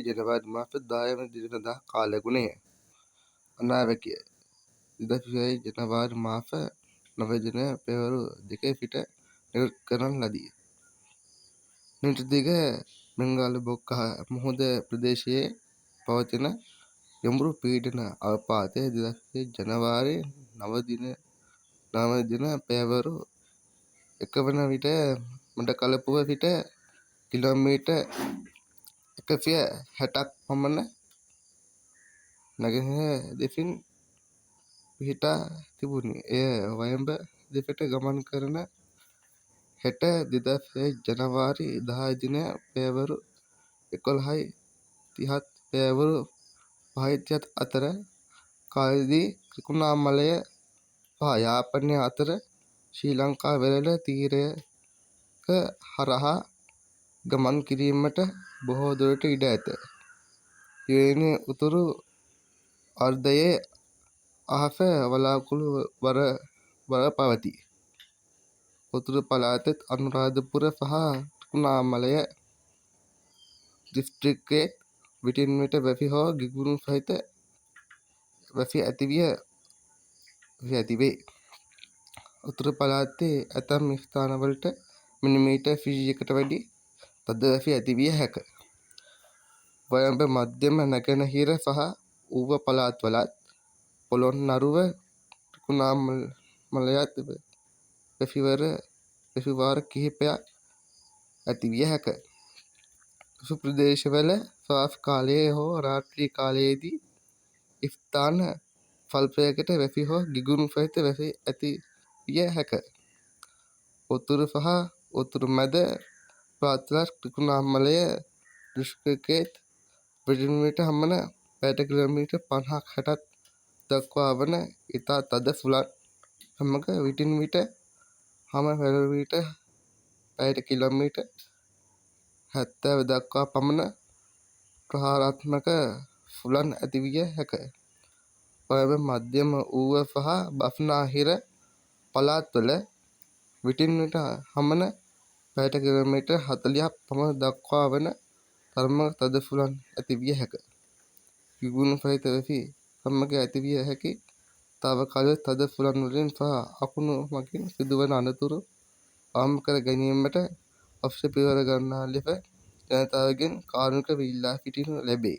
ජනවාරි මාස 10 වෙනි දිනදා කාලගුණය අනාවැකිය 2020 ජනවාරි මාස 9 දින පෙරවරු 2 සිට නිකුත් කරන ලදී. නිට්ටික බෙන්ගාලු බොක්ක මුහුද ප්‍රදේශයේ පවතින යොමුරු පීඩන අවපාතය 2020 ජනවාරි 9 දින පෙරවරු 1 වන විට මඩකලපුව සිට කිලෝමීටර් 160ක් පමණ නැගෙනහිර දෙසින් පිහිටා තිබුණි. එය වයඹ දෙසට ගමන් කරන හෙට 2020 ජනවාරි 10 දින පෙරවරු 11:30 පෙරවරු 5:30 අතර කාලයේදී ත්‍රිකුණාමලය සහ යාපනය අතර ශ්‍රී ලංකා වෙරළ තීරයක හරහා ගමන් කිරීමට බොහෝ දුරට ඉඩ ඇත. දිවයින උතුරු අර්ධයේ අහස වලාකුළු බර පවතී. උතුරු පළාතෙත් අනුරාධපුර සහ ත්‍රිකුණාමලය දිස්ත්‍රික්කයේ විටින් විට වැසි හෝ ගිගුරුම් සහිත වැසි ඇතිවේ. උතුරු පළාතේ ඇතැම් ස්ථානවලට මිලිමීටර් 100කට වැඩි තද වැසි ඇතිවිය හැක. වයඹ මධ්‍යම නැගෙනහිර සහ ඌව පළාත්වලත් පොළොන්නරුව ත්‍රිකුණාමලයත් වැසිවාර කිහිපයක් ඇතිවිය හැක. සුසු ප්‍රදේශවල සවස් කාලයේ හෝ රාත්‍රී කාලයේදී ස්ථාන ස්වල්පයකට වැසි හෝ ගිගුරුම් සහිත වැසි ඇතිවිය හැක. උතුරු සහ උතුරු මැද පළාත්වල ත්‍රිකුණාමලය දිස්ත්‍රික්කයේත් විටින් විට හමන පැයට කිලෝමීටර් 50-60ක් දක්වා වන ඉතා තද සුළං සමග විටින් විට හම පෙරළීමට පැයට කිලෝමීටර් 70 දක්වා පමණ ප්‍රහාරාත්මක සුළං ඇතිවිය හැක. වයඹ මධ්‍යම ඌව සහ බස්නාහිර පළාත්වල විටින් විට හමන පැයට කිලෝමීටර් 40ක් පමණ දක්වා වන තරමක තද සුළං ඇතිවිය හැක. ගිගුරුම් සහිත වැසි සමග ඇතිවිය හැකි තාවකාලික තද සුළං වලින් සහ අකුණු මගින් සිදුවන අනතුරු අවම කර ගැනීමට අවශ්‍ය පියවර ගන්නා ලෙස ජනතාවගෙන් කාරුණිකව ඉල්ලා සිටිනු ලැබේ.